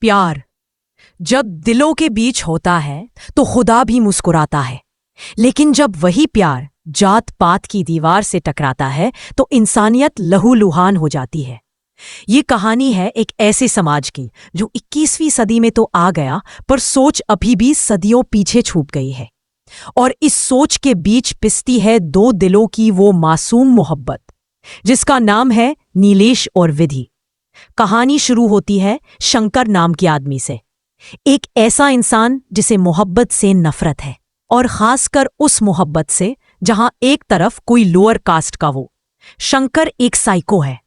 प्यार जब दिलों के बीच होता है तो खुदा भी मुस्कुराता है, लेकिन जब वही प्यार जात पात की दीवार से टकराता है तो इंसानियत लहूलुहान हो जाती है। ये कहानी है एक ऐसे समाज की जो 21वीं सदी में तो आ गया, पर सोच अभी भी सदियों पीछे छूट गई है। और इस सोच के बीच पिसती है दो दिलों की वो मासूम मोहब्बत जिसका नाम है नीलेश और विधि। कहानी शुरू होती है शंकर नाम के आदमी से, एक ऐसा इंसान जिसे मोहब्बत से नफरत है, और खासकर उस मोहब्बत से जहां एक तरफ कोई लोअर कास्ट का वो। शंकर एक साइको है।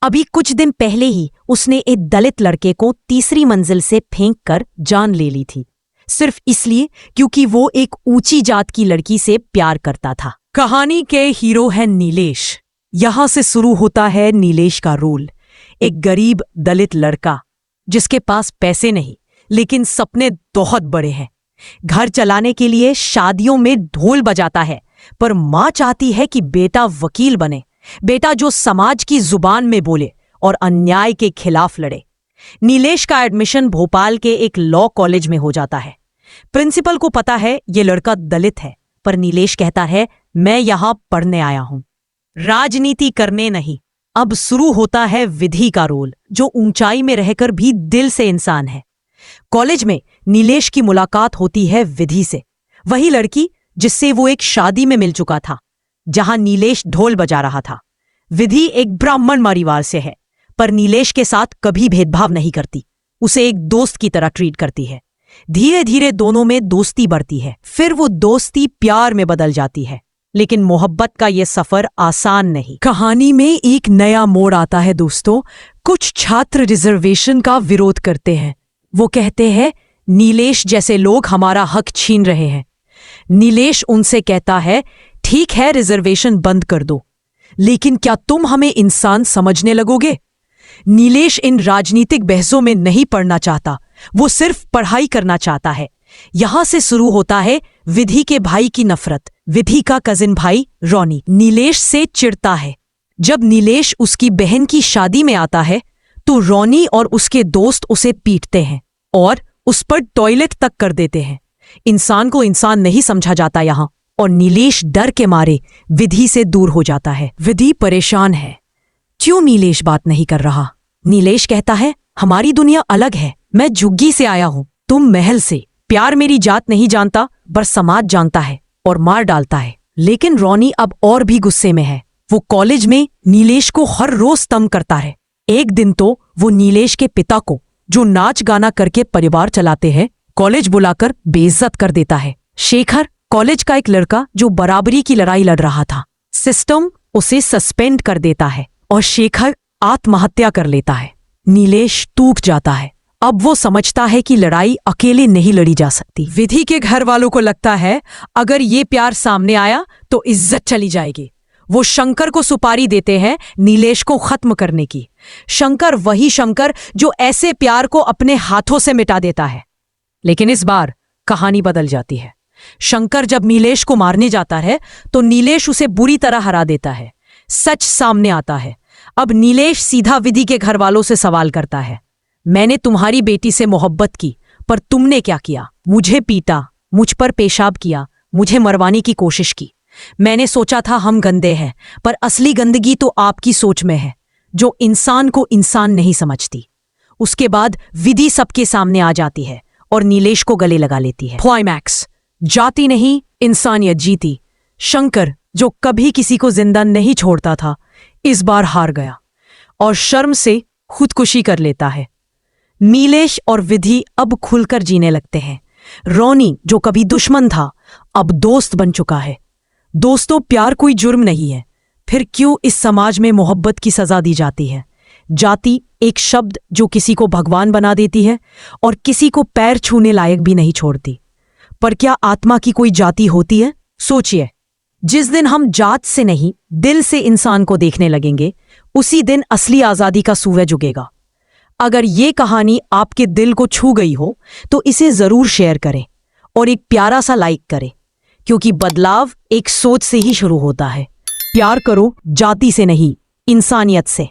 अभी कुछ दिन पहले ही उसने एक दलित लड़के को तीसरी मंजिल से फेंक कर जान ले ली थी, सिर्फ इसलिए क्योंकि वो एक ऊंची जात की लड़की से प्यार करता था। कहानी के हीरो है नीलेश। यहां से शुरू होता है नीलेश का रोल, एक गरीब दलित लड़का जिसके पास पैसे नहीं लेकिन सपने बहुत बड़े हैं। घर चलाने के लिए शादियों में ढोल बजाता है, पर मां चाहती है कि बेटा वकील बने, बेटा जो समाज की जुबान में बोले और अन्याय के खिलाफ लड़े। नीलेश का एडमिशन भोपाल के एक लॉ कॉलेज में हो जाता है। प्रिंसिपल को पता है ये लड़का दलित है, पर नीलेश कहता है मैं यहां पढ़ने आया हूं, राजनीति करने नहीं। अब शुरू होता है विधि का रोल, जो ऊंचाई में रहकर भी दिल से इंसान है। कॉलेज में नीलेश की मुलाकात होती है विधि से, वही लड़की जिससे वो एक शादी में मिल चुका था जहां नीलेश ढोल बजा रहा था। विधि एक ब्राह्मण परिवार से है, पर नीलेश के साथ कभी भेदभाव नहीं करती, उसे एक दोस्त की तरह ट्रीट करती है। धीरे धीरे दोनों में दोस्ती बढ़ती है, फिर वो दोस्ती प्यार में बदल जाती है। लेकिन मोहब्बत का ये सफर आसान नहीं। कहानी में एक नया मोड़ आता है दोस्तों। कुछ छात्र रिजर्वेशन का विरोध करते हैं। वो कहते हैं नीलेश जैसे लोग हमारा हक छीन रहे हैं। नीलेश उनसे कहता है ठीक है, रिजर्वेशन बंद कर दो, लेकिन क्या तुम हमें इंसान समझने लगोगे? नीलेश इन राजनीतिक बहसों में नहीं पड़ना चाहता, वो सिर्फ पढ़ाई करना चाहता है। यहां से शुरू होता है विधि के भाई की नफरत। विधि का कजिन भाई रॉनी नीलेश से चिढ़ता है। जब नीलेश उसकी बहन की शादी में आता है तो रॉनी और उसके दोस्त उसे पीटते हैं और उस पर टॉयलेट तक कर देते हैं। इंसान को इंसान नहीं समझा जाता यहां, और नीलेश डर के मारे विधि से दूर हो जाता है। विधि परेशान है, क्यों नीलेश बात नहीं कर रहा? नीलेश कहता है हमारी दुनिया अलग है, मैं झुग्गी से आया हूं, तुम महल से। प्यार मेरी जात नहीं जानता, पर समाज जानता है और मार डालता है। लेकिन रॉनी अब और भी गुस्से में है। वो कॉलेज में नीलेश को हर रोज तंग करता है। एक दिन तो वो नीलेश के पिता को, जो नाच गाना करके परिवार चलाते हैं, कॉलेज बुलाकर बेइज्जत कर देता है। शेखर कॉलेज का एक लड़का जो बराबरी की लड़ाई लड़ रहा था, सिस्टम उसे सस्पेंड कर देता है और शेखर आत्महत्या कर लेता है। नीलेश टूट जाता है। अब वो समझता है कि लड़ाई अकेले नहीं लड़ी जा सकती। विधि के घर वालों को लगता है अगर ये प्यार सामने आया तो इज्जत चली जाएगी। वो शंकर को सुपारी देते हैं नीलेश को खत्म करने की। शंकर वही शंकर जो ऐसे प्यार को अपने हाथों से मिटा देता है। लेकिन इस बार कहानी बदल जाती है। शंकर जब नीलेश को मारने जाता है तो नीलेश उसे बुरी तरह हरा देता है। सच सामने आता है। अब नीलेश सीधा विधि के घर वालों से सवाल करता है, मैंने तुम्हारी बेटी से मोहब्बत की, पर तुमने क्या किया? मुझे पीटा, मुझ पर पेशाब किया, मुझे मरवाने की कोशिश की। मैंने सोचा था हम गंदे हैं, पर असली गंदगी तो आपकी सोच में है, जो इंसान को इंसान नहीं समझती। उसके बाद विधि सबके सामने आ जाती है और नीलेश को गले लगा लेती है। क्लाइमैक्स, जाति नहीं इंसानियत जीती। शंकर जो कभी किसी को जिंदा नहीं छोड़ता था, इस बार हार गया और शर्म से खुदकुशी कर लेता है। नीलेश और विधि अब खुलकर जीने लगते हैं। रॉनी जो कभी दुश्मन था, अब दोस्त बन चुका है। दोस्तों, प्यार कोई जुर्म नहीं है, फिर क्यों इस समाज में मोहब्बत की सजा दी जाती है? जाति एक शब्द जो किसी को भगवान बना देती है और किसी को पैर छूने लायक भी नहीं छोड़ती। पर क्या आत्मा की कोई जाति होती है? सोचिए, जिस दिन हम जात से नहीं दिल से इंसान को देखने लगेंगे, उसी दिन असली आजादी का सूरज उगेगा। अगर ये कहानी आपके दिल को छू गई हो तो इसे जरूर शेयर करें और एक प्यारा सा लाइक करें, क्योंकि बदलाव एक सोच से ही शुरू होता है। प्यार करो जाति से नहीं, इंसानियत से।